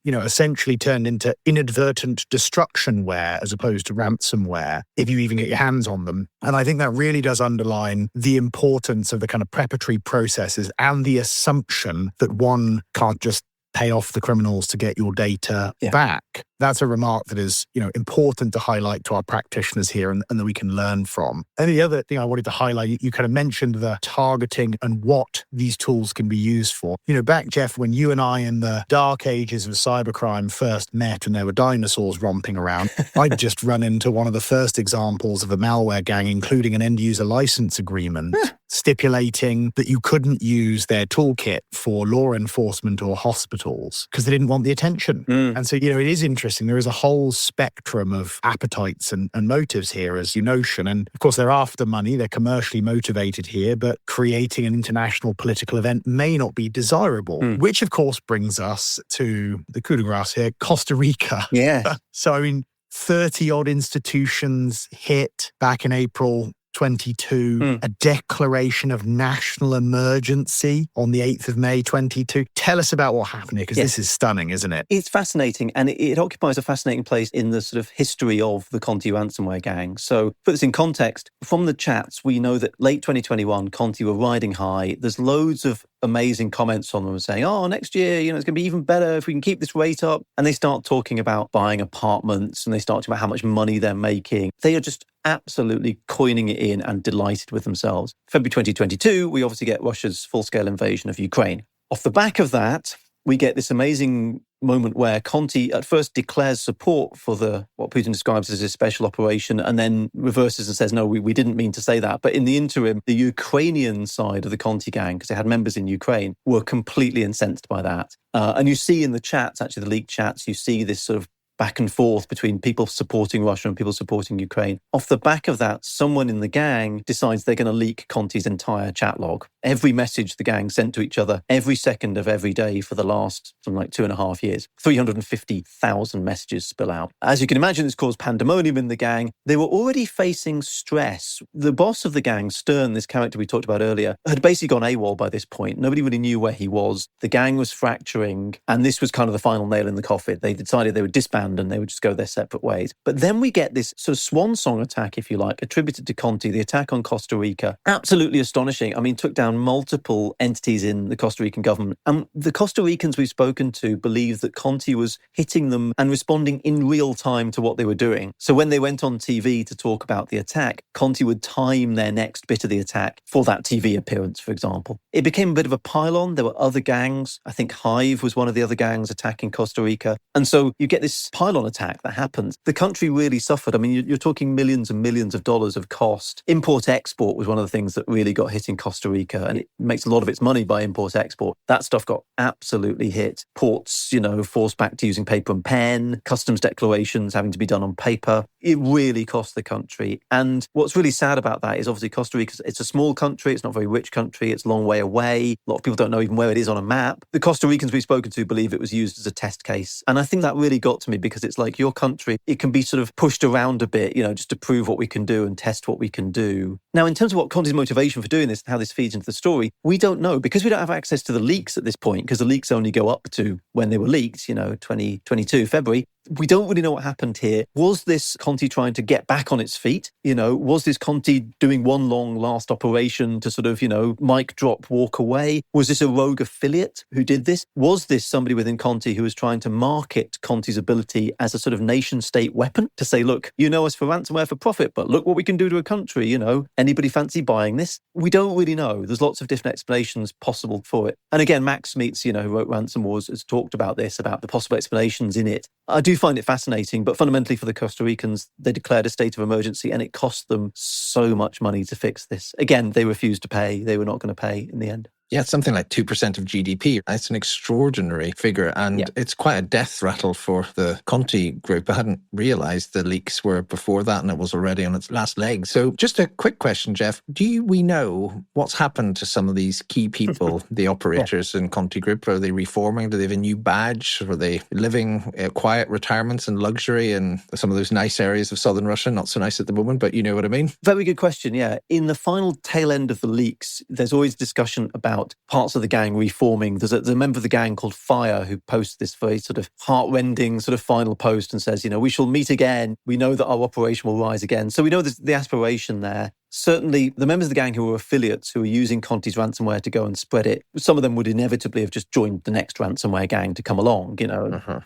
essentially turned into inadvertent destructionware as opposed to ransomware, if you even get your hands on them. And I think that really does underline the importance of the kind of preparatory processes and the assumption that one can't just pay off the criminals to get your data back. That's a remark that is, important to highlight to our practitioners here and that we can learn from. And the other thing I wanted to highlight, you kind of mentioned the targeting and what these tools can be used for. Back, Geoff, when you and I in the dark ages of cybercrime first met and there were dinosaurs romping around, I'd just run into one of the first examples of a malware gang, including an end-user license agreement, stipulating that you couldn't use their toolkit for law enforcement or hospitals because they didn't want the attention. And so, it is interesting. There is a whole spectrum of appetites and motives here, as you notion. And of course, they're after money. They're commercially motivated here, but creating an international political event may not be desirable, which of course brings us to the coup de grace here, Costa Rica. Yeah. So, 30 odd institutions hit back in April 22, a declaration of national emergency on the 8th of May 22. Tell us about what happened here, because this is stunning, isn't it? It's fascinating, and it occupies a fascinating place in the sort of history of the Conti ransomware gang. So, put this in context, from the chats, we know that late 2021, Conti were riding high. There's loads of amazing comments on them saying, next year, it's going to be even better if we can keep this rate up. And they start talking about buying apartments, and they start talking about how much money they're making. They are just absolutely coining it in and delighted with themselves. February 2022, we obviously get Russia's full-scale invasion of Ukraine. Off the back of that, we get this amazing moment where Conti at first declares support for what Putin describes as a special operation and then reverses and says, no, we didn't mean to say that. But in the interim, the Ukrainian side of the Conti gang, because they had members in Ukraine, were completely incensed by that. And you see in the chats, actually the leaked chats, you see this sort of back and forth between people supporting Russia and people supporting Ukraine. Off the back of that, someone in the gang decides they're going to leak Conti's entire chat log. Every message the gang sent to each other every second of every day for the last something like 2.5 years. 350,000 messages spill out. As you can imagine, this caused pandemonium in the gang. They were already facing stress. The boss of the gang, Stern, this character we talked about earlier, had basically gone AWOL by this point. Nobody really knew where he was. The gang was fracturing, and this was kind of the final nail in the coffin. They decided they would disband and they would just go their separate ways. But then we get this sort of swan song attack, if you like, attributed to Conti, the attack on Costa Rica. Absolutely astonishing. I mean, took down multiple entities in the Costa Rican government. And the Costa Ricans we've spoken to believe that Conti was hitting them and responding in real time to what they were doing. So when they went on TV to talk about the attack, Conti would time their next bit of the attack for that TV appearance, for example. It became a bit of a pile-on. There were other gangs. I think Hive was one of the other gangs attacking Costa Rica. And so you get this pile-on attack that happens. The country really suffered. I mean, you're talking millions and millions of dollars of cost. Import-export was one of the things that really got hit in Costa Rica, and it makes a lot of its money by import-export. That stuff got absolutely hit. Ports, forced back to using paper and pen, customs declarations having to be done on paper. It really cost the country. And what's really sad about that is obviously Costa Rica, it's a small country, it's not a very rich country, it's a long way away. A lot of people don't know even where it is on a map. The Costa Ricans we've spoken to believe it was used as a test case. And I think that really got to me because it's like your country, it can be sort of pushed around a bit, just to prove what we can do and test what we can do. Now, in terms of what Conti's motivation for doing this and how this feeds into the story, we don't know because we don't have access to the leaks at this point because the leaks only go up to when they were leaked, 2022, February. We don't really know what happened here. Was this Conti trying to get back on its feet? Was this Conti doing one long last operation to sort of, mic drop, walk away? Was this a rogue affiliate who did this? Was this somebody within Conti who was trying to market Conti's ability as a sort of nation state weapon to say, look, you know us for ransomware for profit, but look what we can do to a country, anybody fancy buying this? We don't really know. There's lots of different explanations possible for it. And again, Max Smeets, who wrote Ransom Wars, has talked about this, about the possible explanations in it. I do find it fascinating, but fundamentally for the Costa Ricans, they declared a state of emergency and it cost them so much money to fix this. Again, they refused to pay. They were not going to pay in the end. Yeah, it's something like 2% of GDP. It's an extraordinary figure, and It's quite a death rattle for the Conti group. I hadn't realised the leaks were before that, and it was already on its last leg. So just a quick question, Geoff. We know what's happened to some of these key people, the operators in Conti group? Are they reforming? Do they have a new badge? Are they living quiet retirements and luxury in some of those nice areas of southern Russia? Not so nice at the moment, but you know what I mean? Very good question, yeah. In the final tail end of the leaks, there's always discussion about parts of the gang reforming. There's a member of the gang called Fire who posts this very sort of heart-rending sort of final post and says, we shall meet again. We know that our operation will rise again. So we know there's the aspiration there. Certainly, the members of the gang who were affiliates who were using Conti's ransomware to go and spread it, some of them would inevitably have just joined the next ransomware gang to come along,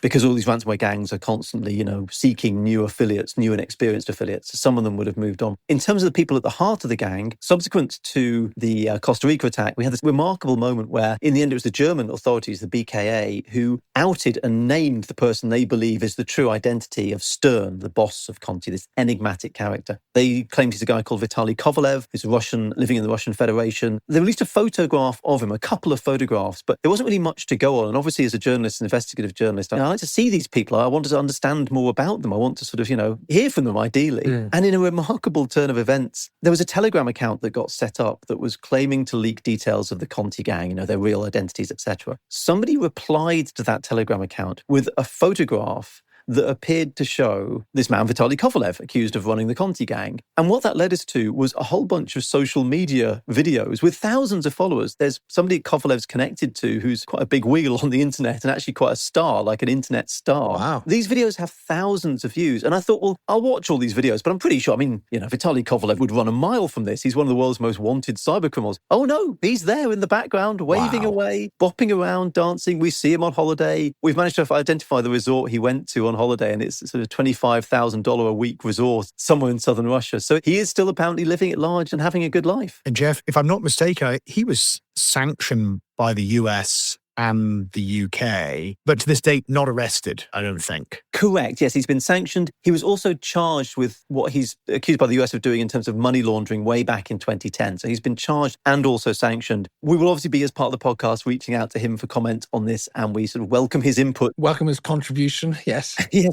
because all these ransomware gangs are constantly, seeking new affiliates, new and experienced affiliates. So some of them would have moved on. In terms of the people at the heart of the gang, subsequent to the Costa Rica attack, we had this remarkable moment where, in the end, it was the German authorities, the BKA, who outed and named the person they believe is the true identity of Stern, the boss of Conti, this enigmatic character. They claimed he's a guy called Vitaly Kovalev, who's a Russian living in the Russian Federation. They released a photograph of him, a couple of photographs, but there wasn't really much to go on. And obviously, as a journalist, an investigative journalist, I like to see these people. I wanted to understand more about them. I want to sort of, hear from them, ideally. And in a remarkable turn of events, there was a Telegram account that got set up that was claiming to leak details of the Conti gang, their real identities, etc. Somebody replied to that Telegram account with a photograph that appeared to show this man, Vitaly Kovalev, accused of running the Conti gang. And what that led us to was a whole bunch of social media videos with thousands of followers. There's somebody Kovalev's connected to who's quite a big wheel on the internet and actually quite a star, like an internet star. Wow. These videos have thousands of views. And I thought, well, I'll watch all these videos, but I'm pretty sure, Vitaly Kovalev would run a mile from this. He's one of the world's most wanted cybercriminals. Oh no, he's there in the background, waving away, bopping around, dancing. We see him on holiday. We've managed to identify the resort he went to on holiday, and it's sort of $25,000 a week resort somewhere in southern Russia. So he is still apparently living at large and having a good life. And Geoff, if I'm not mistaken, he was sanctioned by the US and the UK, but to this date, not arrested, I don't think. Correct. Yes, he's been sanctioned. He was also charged with what he's accused by the US of doing in terms of money laundering way back in 2010. So he's been charged and also sanctioned. We will obviously be, as part of the podcast, reaching out to him for comment on this, and we sort of welcome his input. Welcome his contribution, yes. Yeah.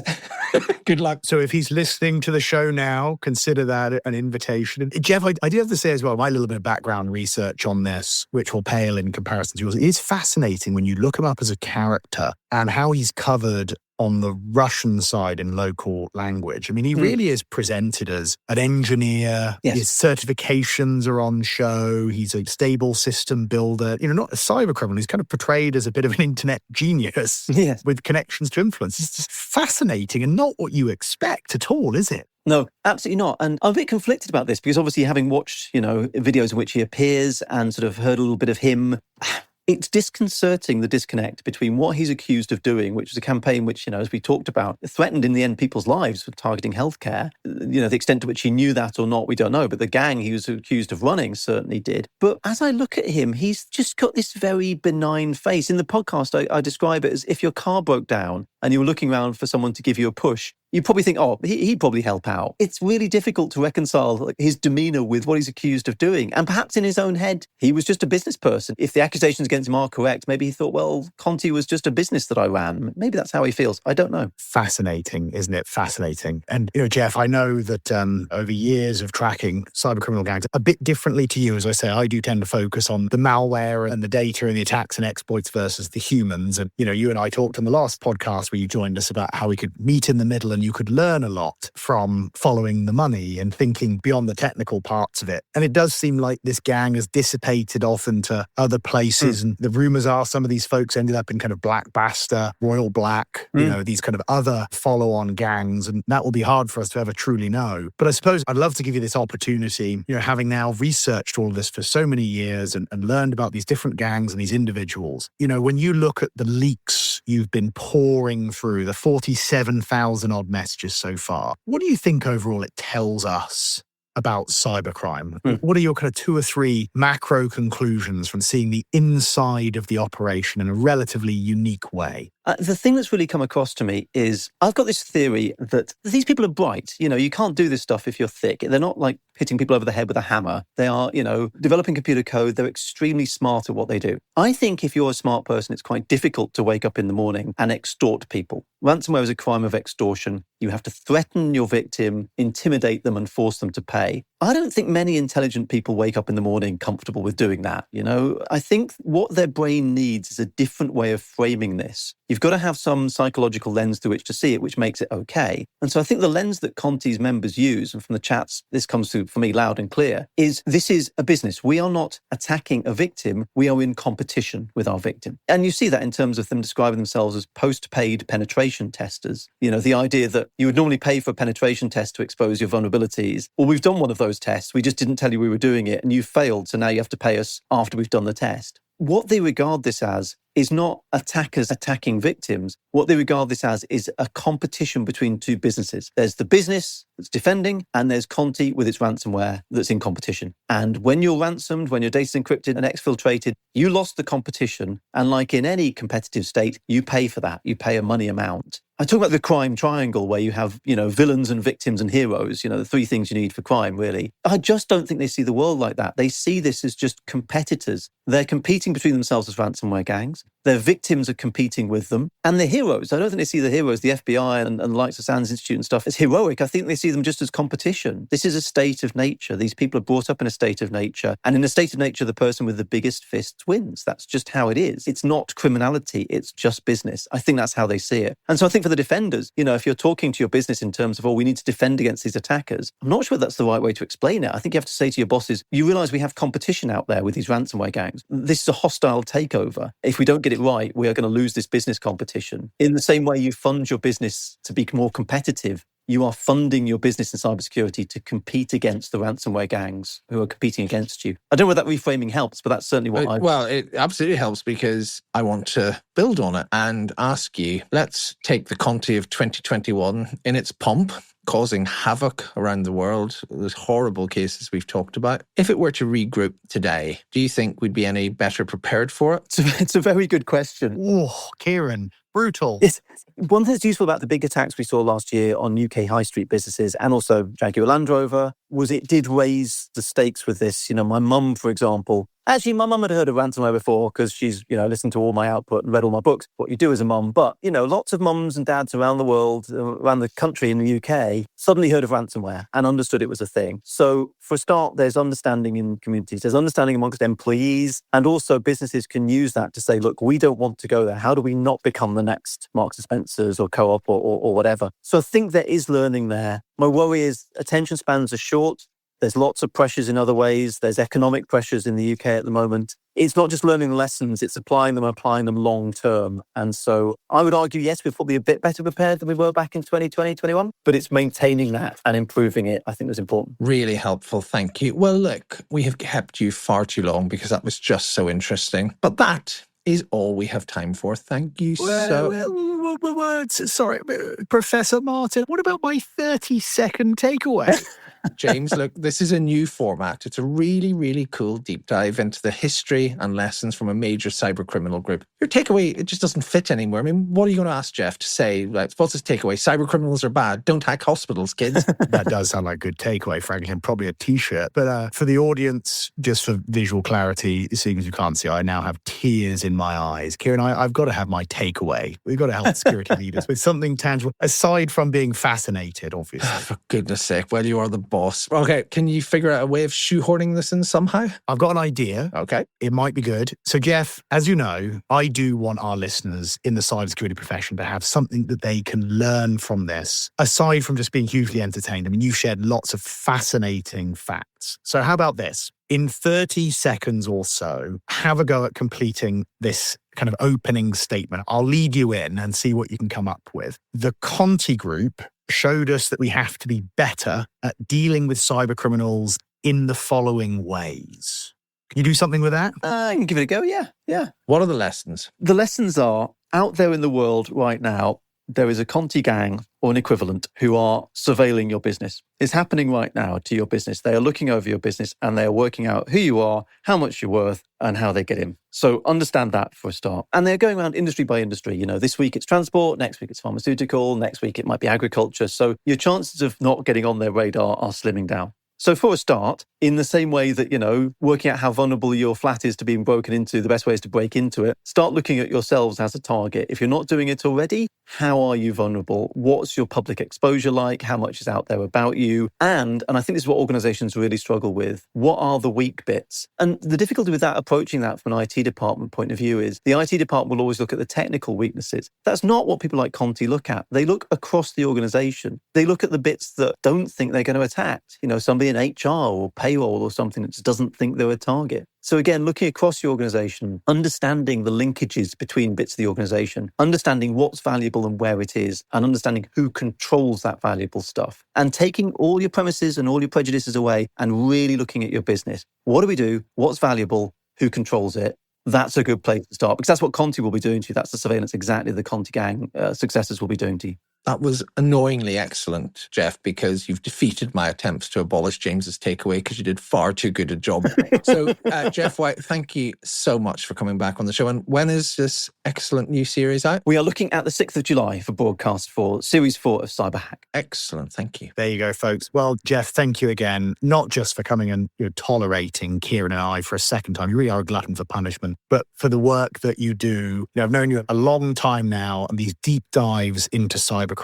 Good luck. So if he's listening to the show now, consider that an invitation. And Geoff, I do have to say as well, my little bit of background research on this, which will pale in comparison to yours, is fascinating when you look him up as a character and how he's covered on the Russian side in local language. I mean, he really is presented as an engineer. Yes. His certifications are on show. He's a stable system builder. Not a cyber criminal. He's kind of portrayed as a bit of an internet genius with connections to influence. It's just fascinating and not what you expect at all, is it? No, absolutely not. And I'm a bit conflicted about this because obviously having watched, videos in which he appears and sort of heard a little bit of him, it's disconcerting, the disconnect between what he's accused of doing, which is a campaign which, as we talked about, threatened in the end people's lives with targeting healthcare. The extent to which he knew that or not, we don't know. But the gang he was accused of running certainly did. But as I look at him, he's just got this very benign face. In the podcast, I describe it as if your car broke down and you were looking around for someone to give you a push. You probably think, he'd probably help out. It's really difficult to reconcile his demeanour with what he's accused of doing. And perhaps in his own head, he was just a business person. If the accusations against him are correct, maybe he thought, well, Conti was just a business that I ran. Maybe that's how he feels. I don't know. Fascinating, isn't it? Fascinating. And, Geoff, I know that over years of tracking cybercriminal gangs, a bit differently to you, as I say, I do tend to focus on the malware and the data and the attacks and exploits versus the humans. And, you and I talked on the last podcast where you joined us about how we could meet in the middle and you could learn a lot from following the money and thinking beyond the technical parts of it. And it does seem like this gang has dissipated off into other places. And the rumors are some of these folks ended up in kind of Black Basta, Royal Black, these kind of other follow-on gangs. And that will be hard for us to ever truly know. But I suppose I'd love to give you this opportunity, having now researched all of this for so many years and learned about these different gangs and these individuals. When you look at the leaks you've been pouring through, the 47,000 odd messages so far, what do you think overall it tells us about cybercrime? What are your kind of 2 or 3 macro conclusions from seeing the inside of the operation in a relatively unique way? The thing that's really come across to me is I've got this theory that these people are bright. You can't do this stuff if you're thick. They're not like hitting people over the head with a hammer. They are, developing computer code. They're extremely smart at what they do. I think if you're a smart person, it's quite difficult to wake up in the morning and extort people. Ransomware is a crime of extortion. You have to threaten your victim, intimidate them, and force them to pay. I don't think many intelligent people wake up in the morning comfortable with doing that. I think what their brain needs is a different way of framing this. You've got to have some psychological lens through which to see it, which makes it okay. And so I think the lens that Conti's members use, and from the chats, this comes through for me loud and clear, is this is a business. We are not attacking a victim. We are in competition with our victim. And you see that in terms of them describing themselves as post-paid penetration testers. The idea that you would normally pay for a penetration test to expose your vulnerabilities. Well, we've done one of those tests. We just didn't tell you we were doing it and you failed. So now you have to pay us after we've done the test. What they regard this as is not attackers attacking victims. What they regard this as is a competition between 2 businesses. There's the business that's defending, and there's Conti with its ransomware that's in competition. And when you're ransomed, when your data's encrypted and exfiltrated, you lost the competition. And like in any competitive state, you pay for that. You pay a money amount. I talk about the crime triangle where you have, villains and victims and heroes, the 3 things you need for crime, really. I just don't think they see the world like that. They see this as just competitors. They're competing between themselves as ransomware gangs. Their victims are competing with them. And the heroes, I don't think they see the heroes, the FBI and the likes of Sands Institute and stuff, as heroic. I think they see them just as competition. This is a state of nature. These people are brought up in a state of nature. And in a state of nature, the person with the biggest fists wins. That's just how it is. It's not criminality. It's just business. I think that's how they see it. And so I think for the defenders, if you're talking to your business in terms of, we need to defend against these attackers, I'm not sure that's the right way to explain it. I think you have to say to your bosses, you realize we have competition out there with these ransomware gangs. This is a hostile takeover. If we don't get it right, we are going to lose this business competition. In the same way you fund your business to be more competitive, you are funding your business in cybersecurity to compete against the ransomware gangs who are competing against you. I don't know whether that reframing helps, but that's certainly what I... Well, it absolutely helps because I want to build on it and ask you, let's take the Conti of 2021 in its pomp, causing havoc around the world. Those horrible cases we've talked about. If it were to regroup today, do you think we'd be any better prepared for it? It's a very good question. Oh, Ciaran, brutal. One thing that's useful about the big attacks we saw last year on UK high street businesses and also Jaguar Land Rover was it did raise the stakes with this. My mum, for example, actually, my mum had heard of ransomware before because she's, listened to all my output and read all my books, what you do as a mum. But, lots of mums and dads around the world, around the country in the UK, suddenly heard of ransomware and understood it was a thing. So for a start, there's understanding in communities, there's understanding amongst employees, and also businesses can use that to say, look, we don't want to go there. How do we not become the next Marks and Spencer's or Co-op or whatever? So I think there is learning there. My worry is attention spans are short. There's lots of pressures in other ways. There's economic pressures in the UK at the moment. It's not just learning the lessons, it's applying them long term. And so I would argue, yes, we're probably a bit better prepared than we were back in 2020, 21, but it's maintaining that and improving it, I think, was important. Really helpful, thank you. Well, look, we have kept you far too long because that was just so interesting. But that is all we have time for. Thank you Sorry, Professor Martin, what about my 30-second takeaway? James, look, this is a new format. It's a really, really cool deep dive into the history and lessons from a major cyber criminal group. Your takeaway, it just doesn't fit anymore. I mean, what are you going to ask Geoff to say? Like, what's his takeaway? Cyber criminals are bad. Don't hack hospitals, kids. That does sound like a good takeaway, frankly, and probably a T-shirt. But for the audience, just for visual clarity, seeing as you can't see, I now have tears in my eyes. Ciaran, I've got to have my takeaway. We've got to help security leaders with something tangible, aside from being fascinated, obviously. For goodness sake, well, you are the boss. Okay, can you figure out a way of shoehorning this in somehow? I've got an idea. Okay. It might be good. So, Geoff, as you know, I do want our listeners in the cybersecurity profession to have something that they can learn from this, aside from just being hugely entertained. I mean, you've shared lots of fascinating facts. So how about this? In 30 seconds or so, have a go at completing this kind of opening statement. I'll lead you in and see what you can come up with. The Conti Group showed us that we have to be better at dealing with cyber criminals in the following ways. Can you do something with that? I can give it a go, yeah. What are the lessons? The lessons are, out there in the world right now, there is a Conti gang or an equivalent who are surveilling your business. It's happening right now to your business. They are looking over your business and they are working out who you are, how much you're worth, and how they get in. So understand that for a start. And they're going around industry by industry. This week it's transport, next week it's pharmaceutical, next week it might be agriculture. So your chances of not getting on their radar are slimming down. So for a start, in the same way that, working out how vulnerable your flat is to being broken into, the best way is to break into it, start looking at yourselves as a target. If you're not doing it already, how are you vulnerable? What's your public exposure like? How much is out there about you? And I think this is what organizations really struggle with. What are the weak bits? And the difficulty with that, approaching that from an IT department point of view is the IT department will always look at the technical weaknesses. That's not what people like Conti look at. They look across the organization. They look at the bits that don't think they're going to attack. Somebody in HR or payroll or something that just doesn't think they're a target. So again, looking across your organization, understanding the linkages between bits of the organization, understanding what's valuable and where it is, and understanding who controls that valuable stuff, and taking all your premises and all your prejudices away and really looking at your business. What do we do? What's valuable? Who controls it? That's a good place to start, because that's what Conti will be doing to you. That's the surveillance exactly the Conti gang successors will be doing to you. That was annoyingly excellent, Geoff, because you've defeated my attempts to abolish James's takeaway because you did far too good a job. So, Geoff White, thank you so much for coming back on the show. And when is this excellent new series out? We are looking at the 6th of July for broadcast for Series 4 of Cyberhack. Excellent, thank you. There you go, folks. Well, Geoff, thank you again, not just for coming and tolerating Ciaran and I for a second time. You really are a glutton for punishment, but for the work that you do. I've known you a long time now, and these deep dives into cybercrime,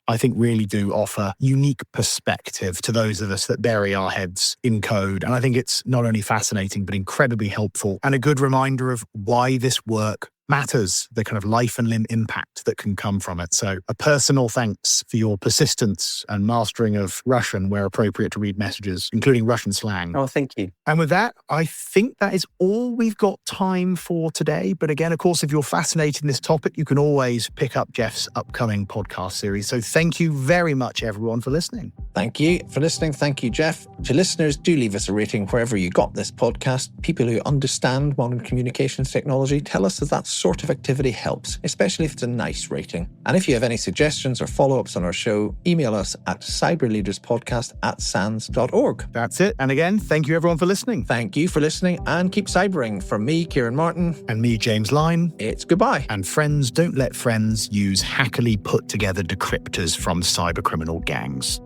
I think, really do offer unique perspective to those of us that bury our heads in code. And I think it's not only fascinating, but incredibly helpful and a good reminder of why this work matters, the kind of life and limb impact that can come from it. So a personal thanks for your persistence and mastering of Russian where appropriate to read messages, including Russian slang. Oh, thank you. And with that, I think that is all we've got time for today. But again, of course, if you're fascinated in this topic, you can always pick up Geoff's upcoming podcast series. So thank you very much, everyone, for listening. Thank you for listening. Thank you, Geoff. To listeners, do leave us a rating wherever you got this podcast. People who understand modern communications technology tell us that sort of activity helps, especially if it's a nice rating. And if you have any suggestions or follow-ups on our show, email us at cyberleaderspodcast@sans.org. That's it. And again, thank you, everyone, for listening. Thank you for listening, and keep cybering. From me, Ciaran Martin. And me, James Line. It's goodbye. And friends, don't let friends use hackily put together decryptors from cybercriminal gangs.